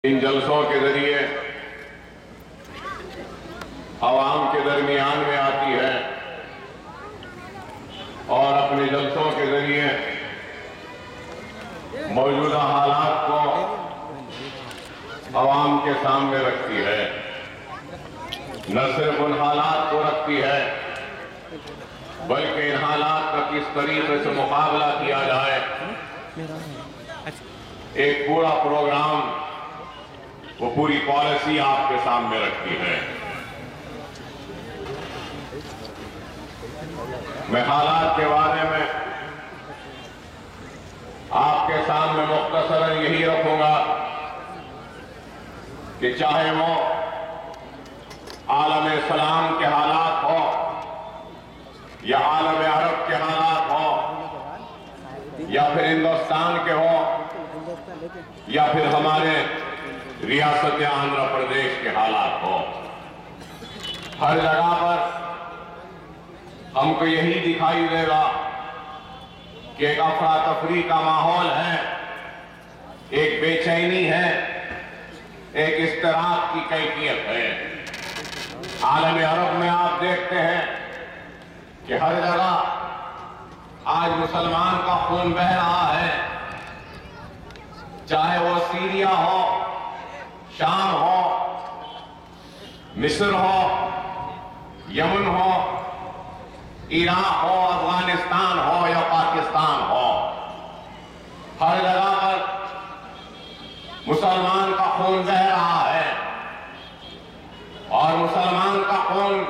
ان جلسوں کے ذریعے عوام کے درمیان میں آتی ہے اور اپنے جلسوں کے ذریعے موجودہ حالات کو عوام کے سامنے رکھتی ہے۔ نہ صرف ان حالات کو رکھتی ہے بلکہ ان حالات کا کس طریقے سے مقابلہ کیا جائے ایک پورا پروگرام، وہ پوری پالیسی آپ کے سامنے رکھتی ہے۔ میں حالات کے بارے میں آپ کے سامنے مختصراً یہی رکھوں گا کہ چاہے وہ عالم اسلام کے حالات ہو یا عالم عرب کے حالات ہو یا پھر ہندوستان کے ہو یا پھر ہمارے ریاست آندھرا پردیش کے حالات ہو، ہر جگہ پر ہم کو یہی دکھائی دے گا کہ ایک افراتفری کا ماحول ہے، ایک بے چینی ہے، ایک اضطراب کی کیفیت ہے۔ عالم عرب میں آپ دیکھتے ہیں کہ ہر جگہ آج مسلمان کا خون بہہ رہا ہے، چاہے وہ سیریا ہو، شام ہو، مصر ہو، یمن ہو، عراق ہو، افغانستان ہو یا پاکستان ہو، ہر جگہ پر مسلمان کا خون بہہ رہا ہے اور مسلمان کا خون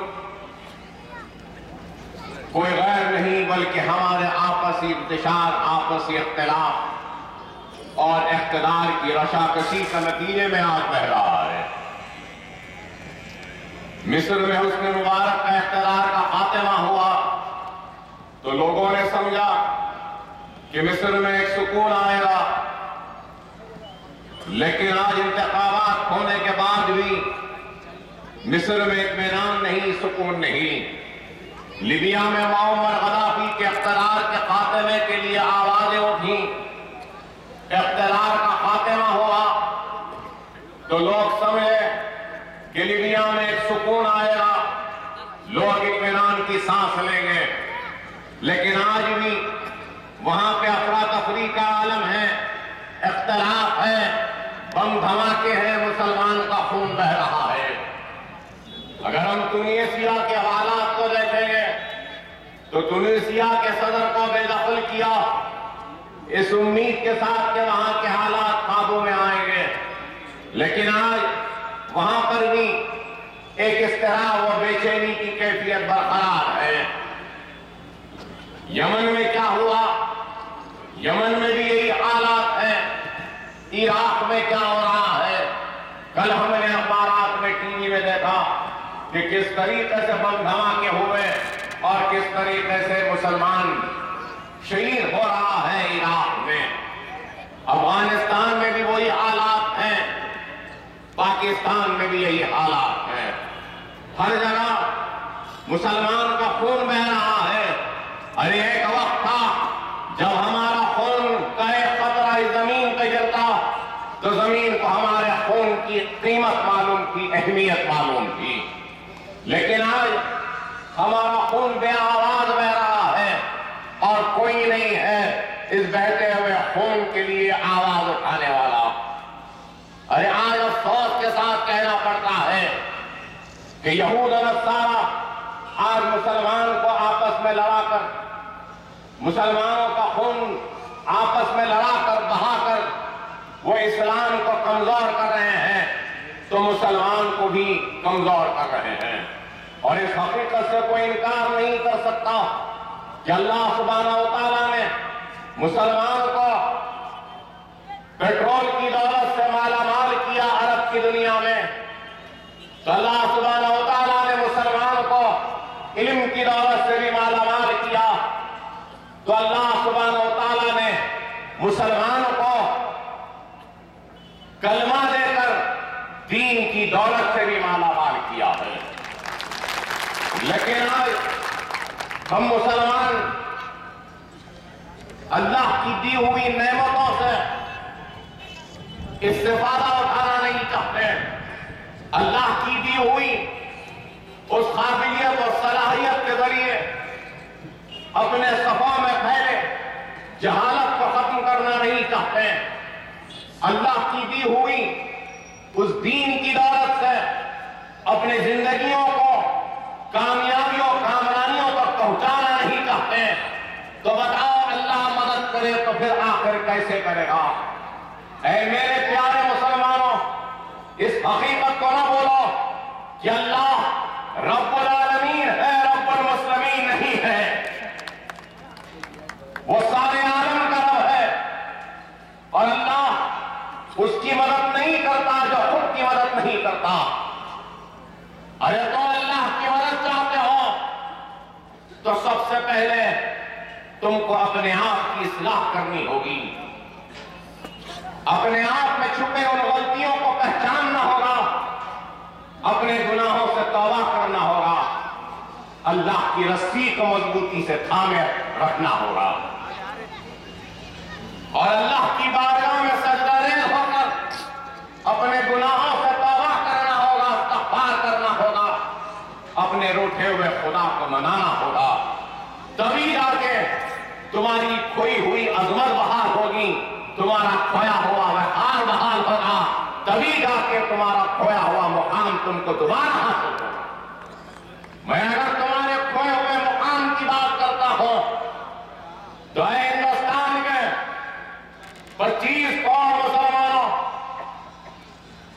کوئی غیر نہیں بلکہ ہمارے آپسی انتشار، آپسی اختلاف اور اقتدار کی رشاکشی کے نتیجے میں آج بہہ رہا ہے۔ مصر میں حسن مبارک کا اقتدار کا خاتمہ ہوا تو لوگوں نے سمجھا کہ مصر میں ایک سکون آئے گا، لیکن آج انتخابات ہونے کے بعد بھی مصر میں اطمینان نہیں، سکون نہیں۔ لیبیا میں معمر غدافی کے اقتدار کے خاتمے کے لیے آوازیں اٹھیں، اقتدار کا خاتمہ ہوا تو لوگ سمجھے کہ لیبیا میں ایک سکون آئے گا، لوگ اطمینان کی سانس لیں گے، لیکن آج بھی وہاں پہ افراتفری کا عالم ہے، اختلاف ہے، بم دھماکے ہیں، مسلمان کا خون بہہ رہا ہے۔ اگر ہم تونسیا کے حالات کو دیکھیں گے تو تونسیا کے صدر کو بے دخل کیا اس امید کے ساتھ کہ وہاں کے حالات قابو میں آئیں گے، لیکن آج وہاں پر بھی ایک اضطراب اور بے چینی کی کیفیت برقرار ہے۔ یمن میں کیا ہوا؟ یمن میں بھی یہی حالات ہیں۔ عراق میں کیا ہو رہا ہے؟ کل ہم نے اخبارات میں ٹی وی میں دیکھا کہ کس طریقے سے بم دھماکے ہوئے اور کس طریقے سے مسلمان شہید ہو رہا ہے عراق میں۔ افغانستان میں بھی وہی حالات ہیں، پاکستان میں بھی یہی حالات ہیں۔ ہر جگہ مسلمان کا خون بہہ رہا ہے۔ ارے ایک وقت تھا جب ہمارا خون کا ایک قطرہ زمین پہ گرتا تو زمین کو ہمارے خون کی قیمت معلوم تھی، اہمیت معلوم تھی، لیکن آج ہمارا خون بے آواز بہہ رہا ہے اور کوئی نہیں ہے اس بہتے ہوئے خون کے لیے آواز اٹھانے والا۔ ارے آج افسوس کے ساتھ کہنا پڑتا ہے کہ یہود اور نصارہ آج مسلمان کو آپس میں لڑا کر، مسلمانوں کا خون آپس میں لڑا کر، بہا کر وہ اسلام کو کمزور کر رہے ہیں تو مسلمان کو بھی کمزور کر رہے ہیں۔ اور اس حقیقت سے کوئی انکار نہیں کر سکتا کہ اللہ سبحانہ و تعالیٰ نے مسلمان کو پیٹرول کی دولت سے مالا مال کیا عرب کی دنیا میں، تو اللہ سبحانہ و تعالیٰ نے مسلمان کو علم کی دولت سے بھی مالا مال کیا، تو اللہ سبحانہ و تعالیٰ نے مسلمان کو کلمہ دے کر دین کی دولت سے بھی مالا مال کیا ہے۔ لیکن آج ہم مسلمان اللہ کی دی ہوئی نعمتوں سے استفادہ اٹھانا نہیں اپنے صفوں میں پھیلے جہالت کو ختم کرنا نہیں چاہتے، اللہ کی دی ہوئی اس دین کی دولت سے اپنی زندگیوں کو کامیابیوں کامرانیوں تک پہنچانا نہیں چاہتے، تو بتاؤ اللہ مدد کرے تو پھر آخر کیسے کرے گا؟ اے میرے پیارے مسلمانوں، اس حقیقت کو نہ بولو کہ اللہ رب العالمین ہے، رب المسلمین نہیں ہے۔ وہ سارے عالم کا رب ہے اور اللہ اس کی مدد نہیں کرتا جو خود کی مدد نہیں کرتا۔ ارے تو اللہ کی مدد چاہتے ہو تو سب سے پہلے تم کو اپنے آپ کی اصلاح کرنی ہوگی، اپنے آپ میں چھپے ان غلطیوں کو پہچاننا ہوگا، اپنے گناہوں سے توبہ کرنا ہوگا، اللہ کی رسی کو مضبوطی سے تھامے رکھنا ہوگا اور اللہ کی بارگاہ میں سجدہ ریز ہو کر اپنے گناہوں سے توبہ کرنا ہوگا، استغفار کرنا ہوگا، اپنے روٹھے ہوئے خدا کو منانا ہوگا، تبھی جا کے تمہاری کھوئی ہوئی عظمت بحال ہوگی، تمہارا کھویا ہوا وقار بحال ہوگا، تبھی جا کے تمہارا کھویا ہوا مقام تم کو دوبارہ حاصل ہوگا۔ میں اگر تمہارے کھوئے ہوئے مقام کی بات کرتا ہوں تو اے ہندوستان کے 25 کروڑ مسلمانوں،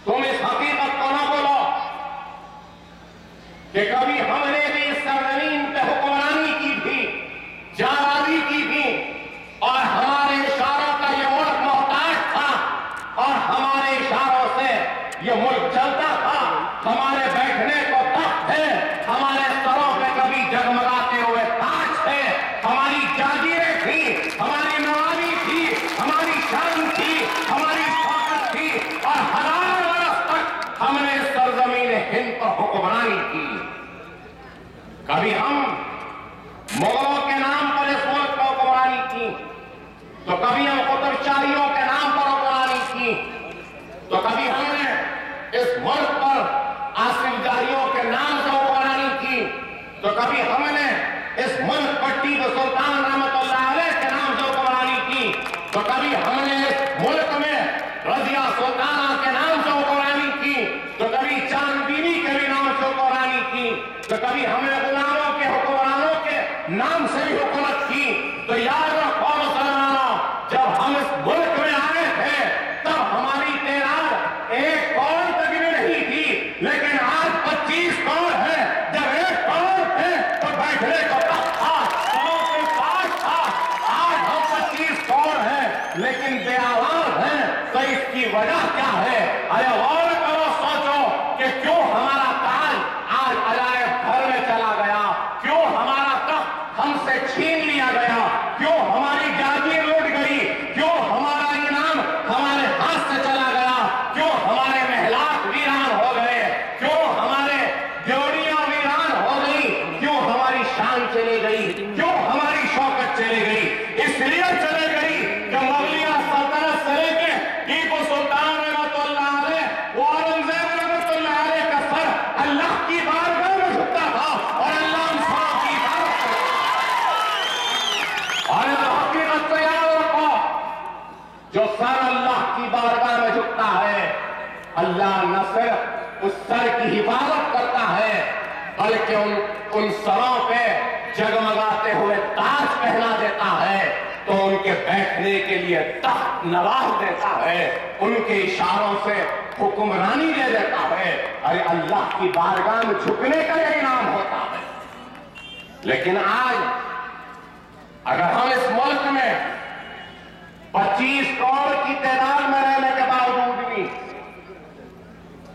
تم اس حقیقت کو نہ بولو کہ کبھی ہم نے بھی اس سرزمین پہ حکمرانی کی تھی، جانبازی کی تھی اور ہمارے اشاروں کا یہ ملک محتاج تھا اور ہمارے اشاروں سے یہ ملک چلتا تھا، ہمارے بیٹھنے کو تخت ہے، ہمارے سروں پہ کبھی جگمگاتے ہوئے تاج ہے، ہماری جاگیریں تھی، ہماری نوابی تھی، ہماری شان تھی، ہماری شوکت تھی اور 1000 برس تک ہم نے سرزمین ہند پر حکمرانی کی۔ کبھی ہم مغلوں کے نام پر اس ملک پر حکمرانی کی، تو کبھی ہم قطب شاہیوں کے نام پر حکمرانی کی، تو کبھی ہم نے اس ملک پر آصف جاہیوں کے نام سے حکمرانی کی، تو کبھی ہم نے اس ملک پر ٹیپو سلطان رحمت اللہ علیہ کے نام سے حکمرانی کی، تو کبھی ہم نے اس ملک میں رضیہ سلطانہ کے نام سے حکمرانی کی، تو کبھی چاند بیوی کے بھی نام سے حکمرانی کی، تو کبھی ہم نے غلاموں کے حکمرانوں کے نام سے بھی حکومت کی۔ تو یاد رکھو مسلمانوں، جب ہم اس ملک میں آئے تھے تب ہماری تعداد 1 کروڑ تک بھی نہیں تھی، لیکن آج 25 کروڑ ہے۔ جب 1 کروڑ ہے تو بیٹھنے کو تخت تھا، سروں پہ تاج تھا، آج ہم 25 کروڑ ہیں لیکن بے آواز ہیں، تو اس کی وجہ کیا ہے؟ ارے غور کرو، سوچو کہ کیوں ہمارا تاج آج عجائب گھر میں چلا گیا، کیوں ہمارا تخت ہم سے چھین لیا گیا، کیوں ہماری جاگیر لوٹ گئی، کیوں ہمارا انعام ہمارے ہاتھ سے چلا گیا، کیوں ہمارے محلات ویران ہو گئے، کیوں ہمارے دیوریاں ویران ہو گئی، کیوں ہماری شان چلی گئی، کیوں ہماری شوکت چلی گئی؟ اس لیے چلی گئی کہ مغلیہ سلطنت سے لے کے ٹیپو سلطان رحمت اللہ علیہ، وہ اورنگزیب رحمت اللہ علیہ کا سر اللہ کی بارگاہ میں جھکتا تھا اور اللہ ان سروں کی عبادت کرتا۔ اور اس حقیقت کو یاد رکھو، جو سر اللہ کی بارگاہ میں جھکتا ہے، اللہ نہ صرف اس سر کی حفاظت کرتا ہے بلکہ ان سروں پہ جگمگاتے ہوئے تاج پہنا دیتا ہے، تو ان کے بیٹھنے کے لیے تخت نواز دیتا ہے، ان کے اشاروں سے حکمرانی دے دیتا ہے۔ ارے اللہ کی بارگاہ میں جھکنے کا یہ انعام ہوتا ہے۔ لیکن آج اگر ہم اس ملک میں 25 کروڑ کی تعداد میں رہنے کے باوجود بھی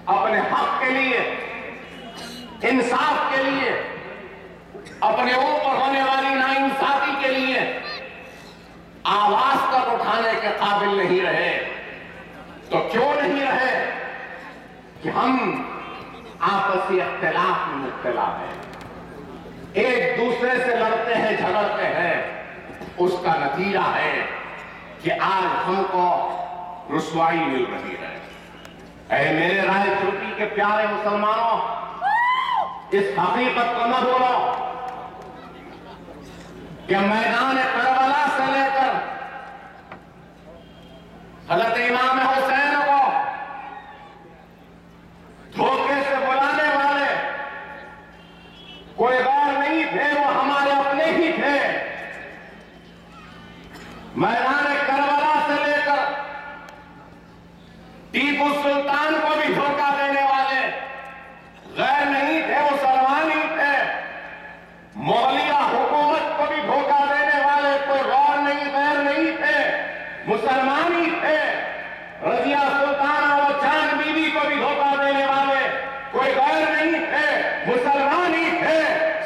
اپنے حق کے لیے، انصاف کے لیے، اپنے اوپر ہونے والی ناانصافی کے لیے آواز تک اٹھانے کے قابل نہیں رہے، تو کیوں نہیں رہے؟ کہ ہم آپسی اختلاف میں مبتلا ہیں، ایک دوسرے سے لڑتے ہیں، جھگڑتے ہیں۔ اس کا نتیجہ ہے کہ آج ہم کو رسوائی مل رہی ہے۔ اے میرے رائے چوٹی کے پیارے مسلمانوں، اس حقیقت کو نہ بھولو کہ میدان کربلا سے لے کر حضرت امام حسین کو دھوکے سے بلانے والے کوئی غیر نہیں تھے، وہ ہمارے اپنے ہی تھے۔ میدان کربلا سے لے کر ٹیپو سلطان کو بھی دھوکہ دینے والے غیر نہیں تھے، مسلمان ہی تھے۔ مغلیہ حکومت کو بھی دھوکہ دینے والے کوئی غیر نہیں تھے، مسلمان ہی تھے۔ رضیہ سلطانہ و جان بی بی کو بھی دھوکہ دینے والے کوئی غیر نہیں تھے، مسلمان ہی تھے۔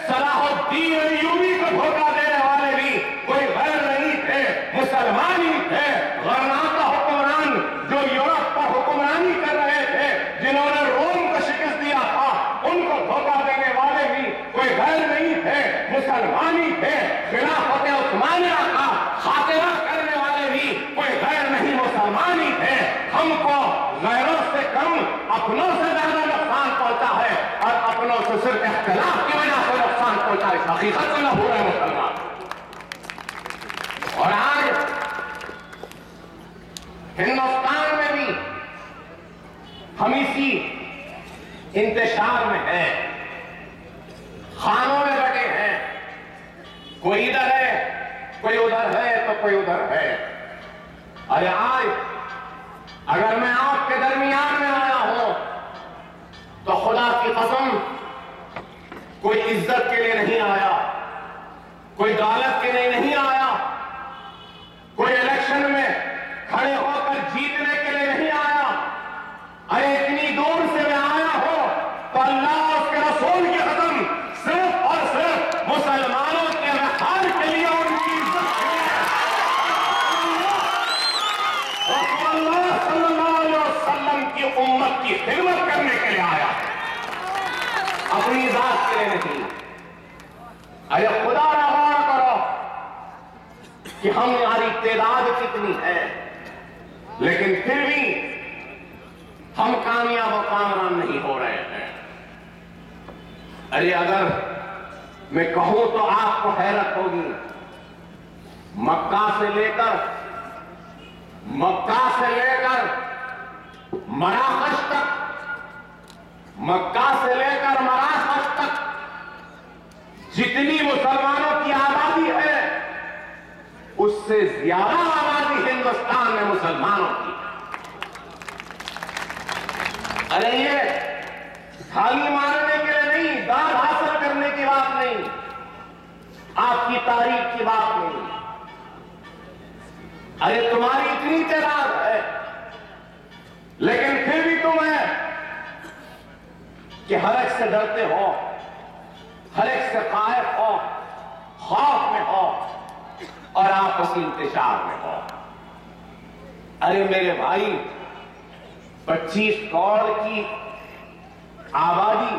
صلاح الدین ایوبی کو دھوکہ دینے والے بھی کوئی غیر نہیں تھے، مسلمان ہی تھے۔ غرناطہ حکمران جو یورپ پر حکمرانی کر رہے تھے، جنہوں نے روم کو شکست دیا تھا، ان کو دھوکہ دینے والے بھی کوئی غیر نہیں تھے، مسلمان ہی تھے۔ خلافت عثمانیہ کا خاتمہ کرنے والے بھی کوئی غیر نہیں، مسلمان ہی تھے۔ ہم کو غیروں سے کم اپنوں سے زیادہ نقصان پہنچا ہے، اور اپنوں سے صرف اختلاف کی وجہ سے نقصان پہنچا ہے۔ اس حقیقت کو نہ بھولے مسلمان۔ اور آج ہندوستان میں بھی ہم اسی انتشار میں ہیں، خانوں میں بٹے ہیں، کوئی ادھر ہے، کوئی ادھر ہے، تو کوئی ادھر ہے۔ ارے آج اگر میں آپ کے درمیان میں آیا ہوں تو خدا کی قسم کوئی عزت کے لیے نہیں آیا، کوئی دولت کے لیے نہیں آیا، کوئی الیکشن میں کھڑے ہو کر جیتنے کے لیے نہیں آیا۔ ارے اتنی دور سے میں آیا ہوں تو اللہ اور اس کے رسول کی قسم صرف اور صرف مسلمانوں کے رخار کے لیے، ان کی عزت کے لیے، رسول اللہ صلی اللہ علیہ وسلم کی امت کی خدمت کرنے کے لیے آیا، اپنی ذات کے لیے نہیں۔ ارے خدا را غور کرو کہ ہماری تعداد کتنی ہے، لیکن پھر بھی ہم کامیاب و کامران نہیں ہو رہے ہیں۔ ارے اگر میں کہوں تو آپ کو حیرت ہوگی، مکہ سے لے کر مراکش تک، مکہ سے لے کر مراکش تک جتنی مسلمانوں کی آبادی ہے، اس سے زیادہ آبادی ہندوستان میں مسلمانوں کی۔ ارے یہ تھالی مارنے کے لیے نہیں، داد حاصل کرنے کی بات نہیں، آپ کی تاریخ کی بات نہیں۔ ارے تمہاری اتنی تعداد ہے، لیکن پھر بھی تم ہے کہ ہر ایک سے ڈرتے ہو، ہر ایک سے خائف ہو، خوف میں ہو، اور آپسی انتشار میں ہو۔ ارے میرے بھائی، 25 کروڑ کی آبادی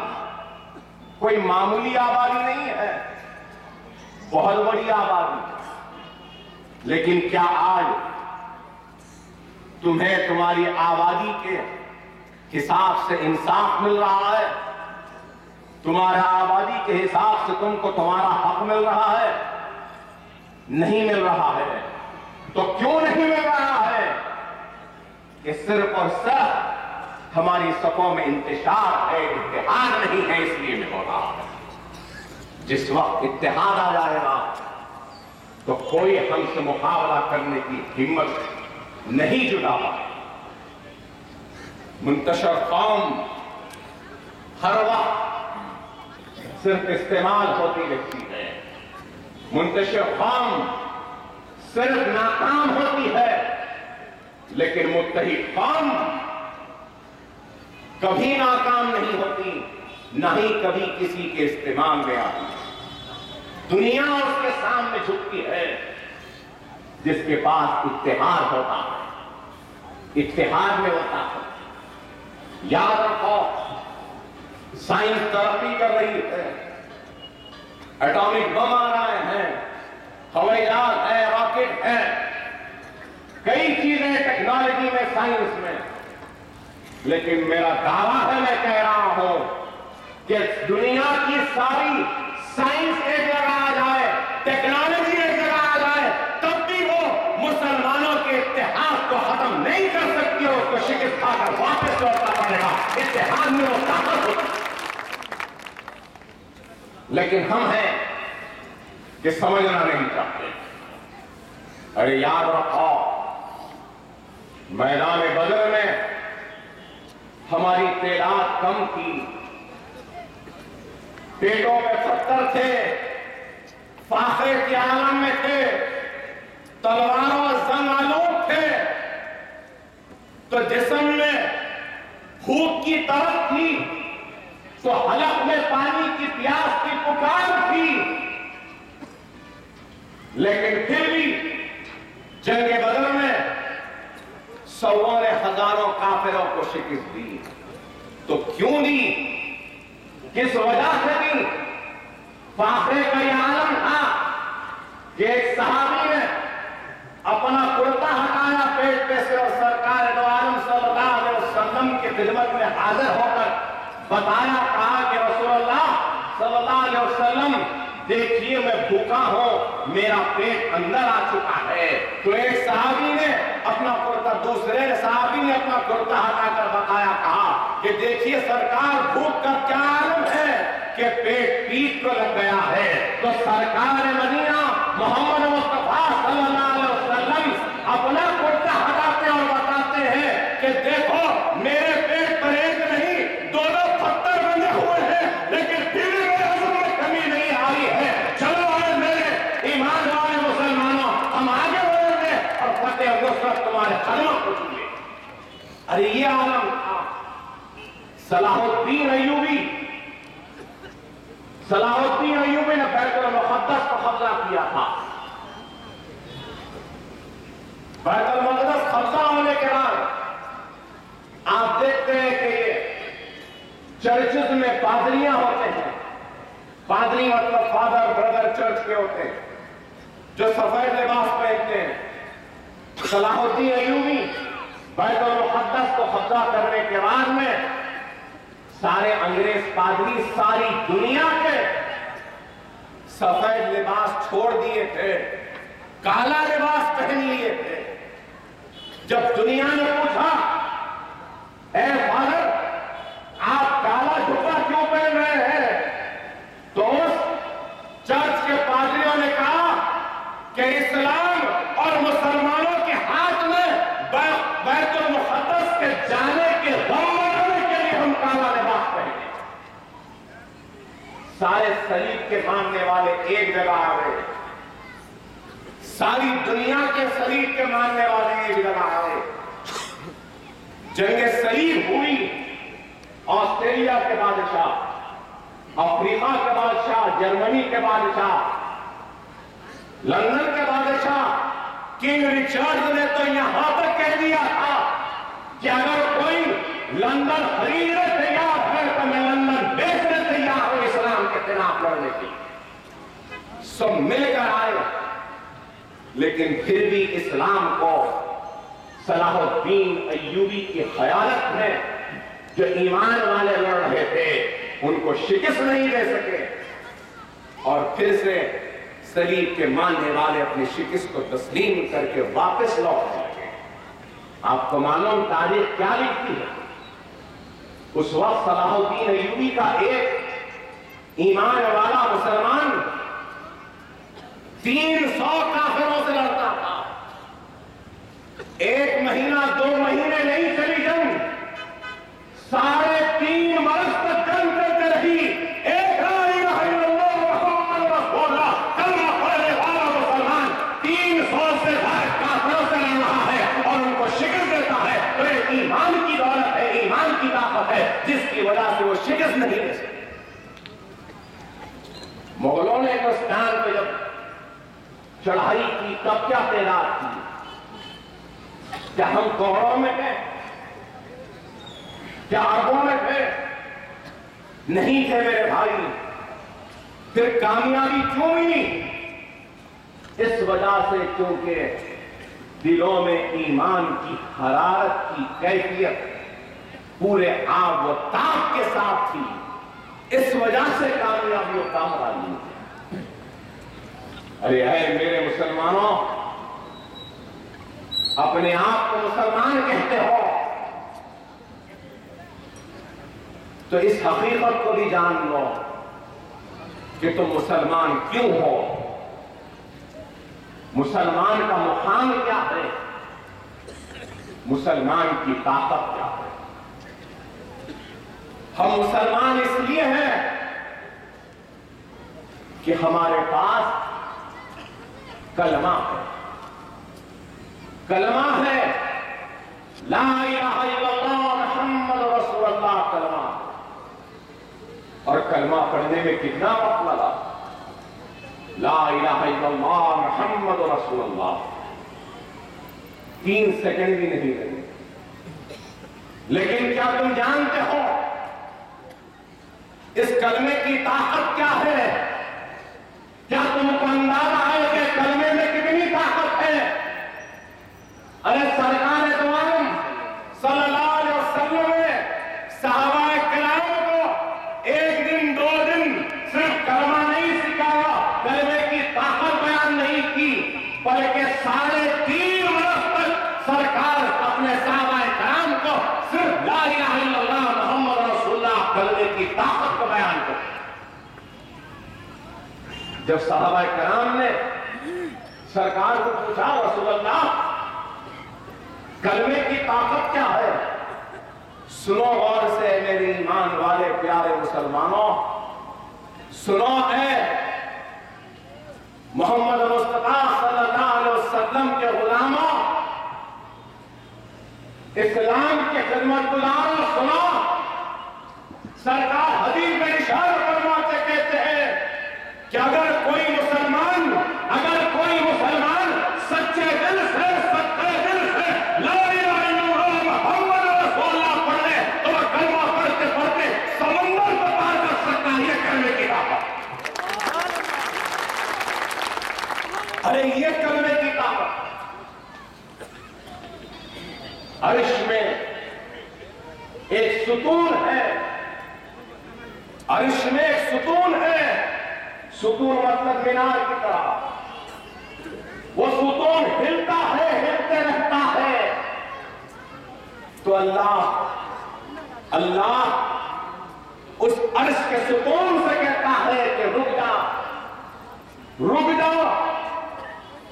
کوئی معمولی آبادی نہیں ہے، بہت بڑی آبادی۔ لیکن کیا آج تمہیں تمہاری آبادی کے حساب سے انصاف مل رہا ہے؟ تمہارا آبادی کے حساب سے تم کو تمہارا حق مل رہا ہے؟ نہیں مل رہا ہے۔ تو کیوں نہیں مل رہا ہے؟ کہ صرف اور صرف ہماری صفوں میں انتشار ہے، اتحاد نہیں ہے، اس لیے میں ہو رہا ہے۔ جس وقت اتحاد آ جائے گا تو کوئی ہم سے مقابلہ کرنے کی ہمت نہیں جٹا۔ منتشر قوم ہر وقت صرف استعمال ہوتی رہتی ہے، منتشر قوم صرف ناکام ہوتی ہے، لیکن متحد قوم کبھی ناکام نہیں ہوتی، نہ ہی کبھی کسی کے استعمال میں آتی۔ دنیا اس کے سامنے جھکتی ہے جس کے پاس اتحاد ہوتا ہے، اتحاد میں ہوتا ہے۔ یاد رکھو، سائنس ترقی کر رہی ہے، ایٹامک بم آ رہے ہیں، ہوائی جہاز ہے، راکٹ ہے، کئی چیزیں ٹیکنالوجی میں، سائنس میں۔ لیکن میرا دعویٰ ہے، میں کہہ رہا ہوں کہ دنیا کی ساری سائنس ایک جگہ آ جائے، ٹیکنالوجی اتحاد کو ختم نہیں کر سکتی اور اس کو شکست کھا کر واپس لوٹنا پڑے گا. اتحاد میں وہ طاقت ہوتی ہے. لیکن ہم ہیں کہ سمجھنا نہیں چاہتے. ارے یاد رکھو میدان بدر میں ہماری تعداد کم تھی, پیٹوں میں پتھر تھے, فاخرے کے عالم میں تھے, تلواروں اور زنگ آلود تھے, تو جسم میں بھوک کی طلب تھی, تو حلق میں پانی کی پیاس کی پکار تھی. لیکن پھر بھی جنگ بدر میں سووں نے ہزاروں کافروں کو شکست دی. تو کیوں دی؟ کس وجہ سے دی؟ فاخرے کا یہ عالم تھا کہ ایک صحابی نے اپنا کرتا ہٹایا پیٹ پہ سے اور سرکار دو عالم صلی اللہ علیہ وسلم کی خدمت میں حاضر ہو کر بتایا, کہا کہ رسول اللہ صلی اللہ علیہ وسلم دیکھیے میں بھوکا ہوں, میرا پیٹ اندر آ چکا ہے. تو ایک صحابی نے اپنا کرتا, دوسرے صحابی نے اپنا کرتا ہٹا کر بتایا, کہا کہ دیکھیے سرکار بھوک کا کیا عالم ہے کہ پیٹ پیٹ کو لگ گیا ہے. تو سرکار مدینہ محمد مصطفیٰ صلی اللہ علیہ وسلم اپنا کرتا ہٹاتے اور بتاتے ہیں کہ دیکھو میرے پیٹ پر ایک نہیں دو پتھر بندے ہوئے ہیں, لیکن پھر بھی میرے عزم میں کمی نہیں آئی ہے. چلو اے میرے ایمان والے مسلمانوں, ہم آگے بڑھیں گے اور فتح و نصرت تمہارے قدموں کو چھوئے. ارے یہ عالم تھا. صلاح الدین ایوبی نے بیت المقدس کو قبضہ کیا تھا. بیت المقدس قبضہ ہونے کے بعد آپ دیکھتے ہیں کہ یہ چرچز میں پادریاں ہوتے ہیں. پادری مطلب فادر بردر چرچ کے ہوتے ہیں جو سفید لباس پہنتے ہیں. صلاح الدین ایوبی بیت المقدس کو قبضہ کرنے کے بعد میں سارے انگریز پادری ساری دنیا کے سفید لباس چھوڑ دیے تھے, کالا لباس پہن لیے تھے. جب دنیا نے پوچھا اے فادر آپ کالا جھبا کیوں پہن رہے ہیں, تو اس چرچ کے پادریوں نے کہا کہ اسلام اور مسلمانوں کے ہاتھ میں بیت المقدس کے جانے کے غم منانے کے لیے ہم کالا لباس پہنے. سارے صلیب کے ماننے والے ایک جگہ آ گئے, ساری دنیا کے صلیب کے ماننے والے ایک جگہ آئے. جنگ صلیب ہوئی. آسٹریلیا کے بادشاہ, افریقہ کے بادشاہ, جرمنی کے بادشاہ, لندن کے بادشاہ کنگ ریچارڈ نے تو یہاں تک کہہ دیا تھا کہ اگر کوئی لندن خریدنے تیار ہے تو میں لندن بیچنے تیار ہوں اسلام کے خلاف لڑنے کی. سب مل کر آئے, لیکن پھر بھی اسلام کو صلاح الدین ایوبی کی قیادت میں جو ایمان والے لڑ رہے تھے ان کو شکست نہیں دے سکے, اور پھر سے صلیب کے ماننے والے اپنی شکست کو تسلیم کر کے واپس لوٹ لگے. آپ کو معلوم تاریخ کیا لکھتی ہے؟ اس وقت صلاح الدین ایوبی کا ایک ایمان والا مسلمان 300 کافروں سے لڑتا تھا. ایک مہینہ 2 مہینے نہیں چلی جنگ, 3.5 برس تک جنگ کرتے رہی. ایک لا الہ الا اللہ محمد رسول اللہ کلمہ پڑھنے والا مسلمان 300 سے زائد کافروں سے لڑ رہا ہے اور ان کو شکست دیتا ہے. تو یہ ایمان کی دولت ہے, ایمان کی طاقت ہے جس کی وجہ سے وہ شکست نہیں دے سکتے. مغلوں نے ہندوستان پہ جب چڑھائی کی تب کیا تعداد تھی؟ کیا ہم کروڑوں میں تھے؟ کیا اربوں میں تھے؟ نہیں تھے میرے بھائی. پھر کامیابی کیوں ملی؟ اس وجہ سے کیونکہ دلوں میں ایمان کی حرارت کی کیفیت پورے آب و تاب کے ساتھ تھی. اس وجہ سے کامیابی و کامیابی ہوئی. ارے اے میرے مسلمانوں, اپنے آپ کو مسلمان کہتے ہو تو اس حقیقت کو بھی جان لو کہ تم مسلمان کیوں ہو، مسلمان کا مقام کیا ہے، مسلمان کی طاقت کیا ہے۔ ہم مسلمان اس لیے ہیں کہ ہمارے پاس کلمہ ہے، کلمہ ہے، لا الہ الا اللہ محمد رسول اللہ کلمہ۔ اور کلمہ پڑھنے میں کتنا وقت لگا؟ لا الہ الا اللہ محمد رسول اللہ 3 سیکنڈ بھی نہیں لگے۔ لیکن کیا تم جانتے ہو اس کلمے کی طاقت کیا ہے؟ کیا تم کو اندازہ ہے کہ کلمے میں کتنی طاقت ہے؟ ارے سرکار دو عالم صلی اللہ علیہ وسلم نے صحابہ کرام کو 1 دن 2 دن صرف کلمہ نہیں سکھایا، کلمے کی طاقت بیان نہیں کی، بلکہ 3.5 برس تک سرکار اپنے صحابہ کرام کو صرف لا الہ الا اللہ محمد رسول اللہ کلمے کی طاقت کو بیان کر۔ جب صحابہ کرام نے سرکار کو پوچھا رسول اللہ کلمے کی طاقت کیا ہے؟ سنو غور سے میرے ایمان والے پیارے مسلمانوں، سنو اے محمد مصطفیٰ صلی اللہ علیہ وسلم کے غلاموں، اسلام کے خدمت گزاروں، سنو، سرکار حدیث میں اشارہ فرماتے کہتے ہیں کہ اگر کوئی مسلمان سچے دل سے لا الہ الا اللہ محمد رسول اللہ پڑھ لے تو وہ کلمہ پڑھتے پڑھتے سمندر کو پار کر سکتا ہے۔ یہ کلمے کی طاقت، ارے یہ کلمے کی طاقت۔ عرش میں ایک ستون ہے، عرش میں ایک ستون ہے، ستون مطلب مینار کی طرح، وہ ستون ہلتا ہے، ہلتے رہتا ہے، تو اللہ اس عرش کے ستون سے کہتا ہے کہ رک جا، رک جا،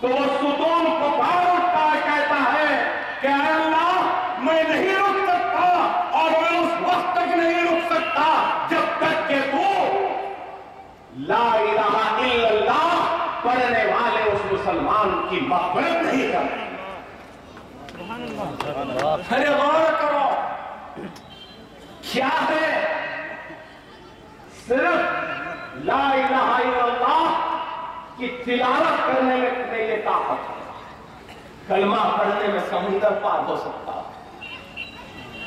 تو وہ ستون کو پار اٹھتا ہے، کہتا ہے کہ اے اللہ میں نہیں رک سکتا، اور میں اس وقت تک نہیں رک سکتا جب تک کہ تو لا الہ الا اللہ پڑھنے والے اس مسلمان کی مغفرت نہیں کرتے۔ ارے غور کرو، کیا ہے؟ صرف لا الہ الا اللہ کی تلاوت کرنے میں یہ طاقت ہے، کلمہ پڑھنے میں سمندر پار ہو سکتا۔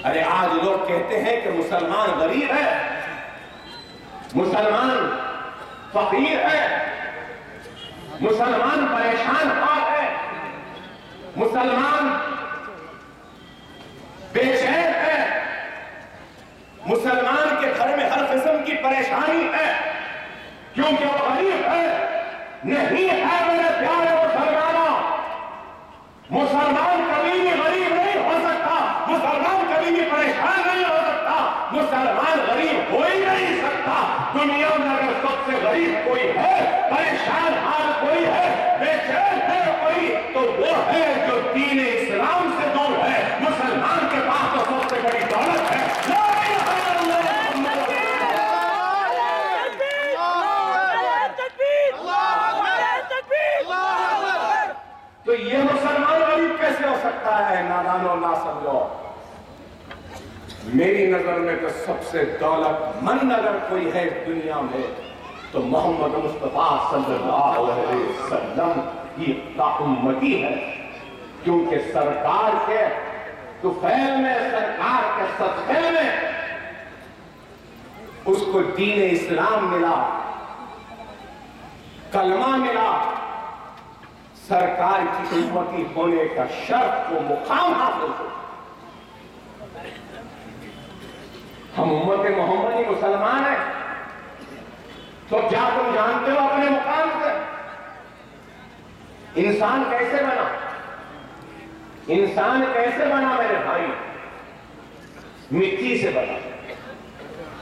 ارے آج لوگ کہتے ہیں کہ مسلمان غریب ہے، مسلمان فقیر ہے، مسلمان پریشان حال ہے، مسلمان بے چین ہے، مسلمان کے گھر میں ہر قسم کی پریشانی ہے کیونکہ وہ غریب ہے۔ نہیں ہے میرے پیارے مسلمانوں، مسلمان کبھی بھی غریب نہیں ہو سکتا، مسلمان کبھی بھی پریشان نہیں ہو سکتا، مسلمان غریب ہو ہی نہیں سکتا۔ دنیا میں اگر سب سے غریب کوئی ہے، پریشان حال کوئی ہے، بے چین ہے کوئی، تو وہ ہے جو دین اسلام سے دور ہے۔ مسلمان کے پاس تو سب سے بڑی دولت ہے، لا الہ الا اللہ محمد رسول اللہ۔ تو یہ مسلمان غریب کیسے ہو سکتا ہے؟ نادانو نہ سمجھو، میری نظر میں تو سب سے دولت مند اگر کوئی ہے دنیا میں تو محمد مصطفیٰ صلی اللہ علیہ وسلم کی امتی ہے، کیونکہ سرکار کے طفیل میں، سرکار کے صدقے میں اس کو دین اسلام ملا، کلمہ ملا، سرکار کی امتی ہونے کا شرف کو مقام حاصل ہو۔ ہم امت محمدی مسلمان ہیں، تو کیا تم جانتے ہو اپنے مقام سے انسان کیسے بنا؟ انسان کیسے بنا میرے بھائی؟ مٹی سے بنا.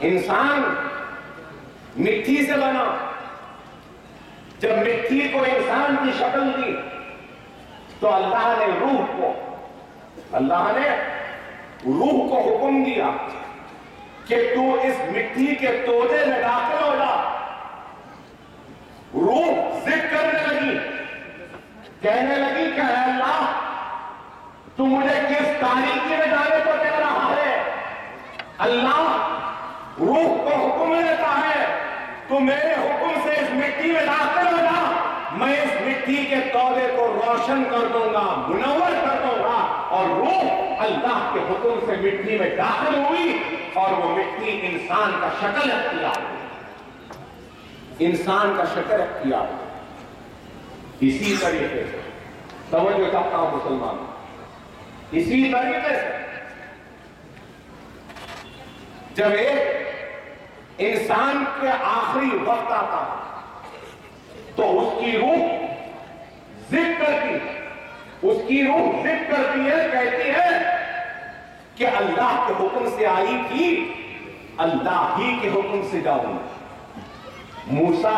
انسان مٹی سے بنا. جب مٹی کو انسان کی شکل دی تو اللہ نے روح کو حکم دیا کہ تو اس مٹی کے تودے میں داخل ہو جا. روح ضد کرنے لگی، کہنے لگی کہ اے اللہ تو مجھے کس تاریکی میں جانے کو کہہ رہا ہے؟ اللہ روح کو حکم دیتا ہے تو میرے حکم سے اس مٹی میں داخل ہو جا، میں اس مٹی کے تودے کو روشن کر دوں گا، منور کر دوں گا. اور روح اللہ کے حکم سے مٹی میں داخل ہوئی اور وہ مٹی انسان کا شکل اختیار ہوئی. انسان کا شکل اختیار ہوئی. اسی طریقے سے توجہ چاہتا ہوں مسلمان، اسی طریقے سے جب ایک انسان کے آخری وقت آتا تو اس کی روح ضد کرتی ہے، کہتی ہے کہ اللہ کے حکم سے آئی تھی، اللہ ہی کے حکم سے جاؤں. موسیٰ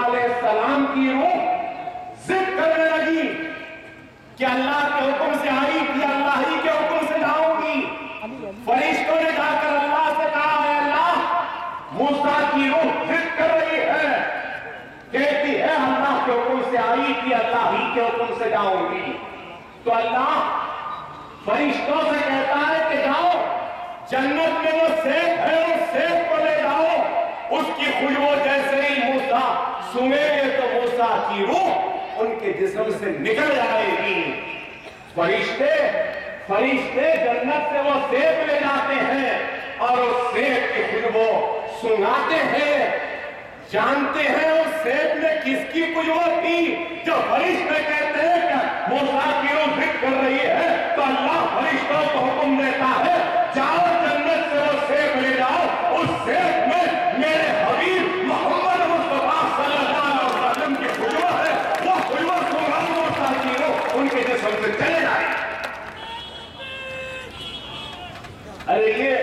علیہ السلام کی روح ضد کرنے لگی کہ اللہ کے حکم سے آئی تھی، اللہ ہی کے حکم سے جاؤں گی. فرشتوں نے جا کر اللہ سے کہا ہے اللہ موسیٰ کی روح ضد کر رہی ہے، کہتی ہے اللہ کے حکم سے آئی تھی، اللہ ہی کے حکم سے جاؤں گی. تو اللہ فرشتوں سے کہتا ہے کہ جاؤ جنت میں وہ سیب ہے، اس سیب کو لے جاؤ، اس کی خوشبو جیسے ہی موسیٰ سونگیں گے تو موسیٰ کی روح ان کے جسم سے نکل جائے گی. فرشتے جنت سے وہ سیب لے جاتے ہیں اور اس سیب کی خوشبو سنگاتے ہیں. جانتے ہیں اس سیب میں کس کی خوشبو تھی؟ جو فرشتے کہتے ہیں کہ موسیٰ کی روح ضد کر رہی ہے تو اللہ فرشتوں کو حکم دیتا ہے جاؤ جنت سے وہ سیب لے جاؤ، اس سیب میں میرے حبیب محمد مصطفیٰ صلی اللہ علیہ وسلم کی خوشبو ہے، وہ خوشبو سنگاؤ موسیٰ کی روح ان کے جسم سے چلے جائے. ارے یہ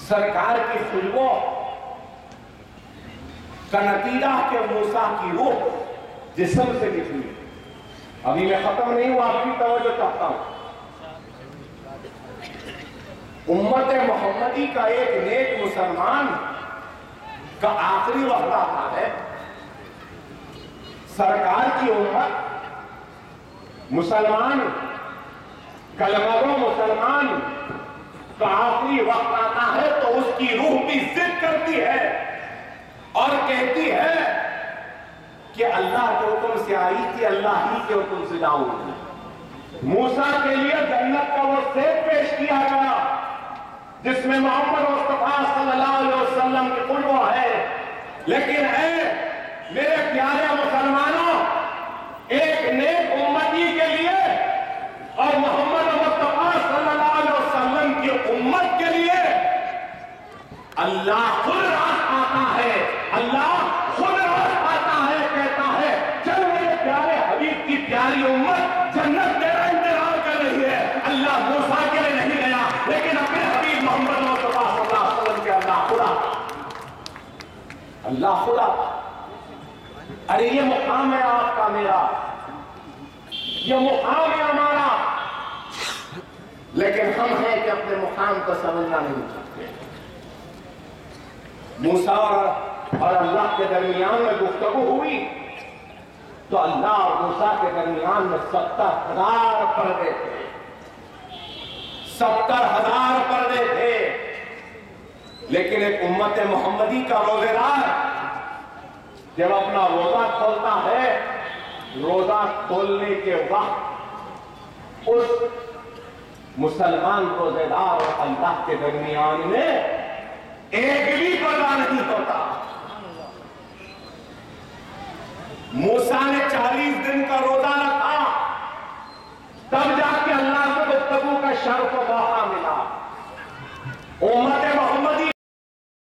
سرکار کی خوشبو کا نتیجہ کہ موسیٰ کی روح جسم سے نکلی. ابھی میں ختم نہیں ہوا، آپ کی توجہ چاہتا ہوں. امت محمدی کا ایک نیک مسلمان کا آخری وقت آتا ہے. سرکار کی امت مسلمان کلمہ گو مسلمان کا آخری وقت آتا ہے تو اس کی روح بھی ضد کرتی ہے اور کہتی ہے کہ اللہ کے حکم سے آئی تھی، اللہ ہی کے حکم سے جاؤں گی. موسیٰ کے لیے جنت کا وہ سیب پیش کیا گیا جس میں محمد مصطفیٰ صلی اللہ علیہ وسلم کی خوشبو ہے. لیکن اے میرے پیارے مسلمانوں، ایک نیک امتی کے لیے اور محمد مصطفیٰ صلی اللہ علیہ وسلم کی امت کے لیے اللہ خود راست آتا ہے. اللہ خود راست آتا ہے، کہتا ہے چل میرے پیارے حبیب کی پیاری امت جنت تیرا انتظار کر رہی ہے. اللہ موسیٰ کے لیے نہیں گیا لیکن اپنے حبیب محمد مصطفیٰ صلی اللہ علیہ وسلم کے اللہ خدا. ارے یہ مقام ہے آپ کا، میرا یہ مقام ہے ہمارا، لیکن ہم ہیں کہ اپنے مقام کو سمجھنا نہیں چاہتے. موسیٰ اور اللہ کے درمیان میں گفتگو ہوئی تو اللہ اور موسیٰ کے درمیان میں 70,000 پردے تھے. 70,000 پردے تھے. لیکن ایک امت محمدی کا روزے دار جب اپنا روزہ کھولتا ہے، روزہ کھولنے کے وقت اس مسلمان روزے دار اور اللہ کے درمیان میں ایک بھی پردہ نہیں ہوتا. موسیٰ نے 40 دن کا روزہ رکھا، تب جا کے اللہ کو گفتگو کا شرف و موقع ملا. عمر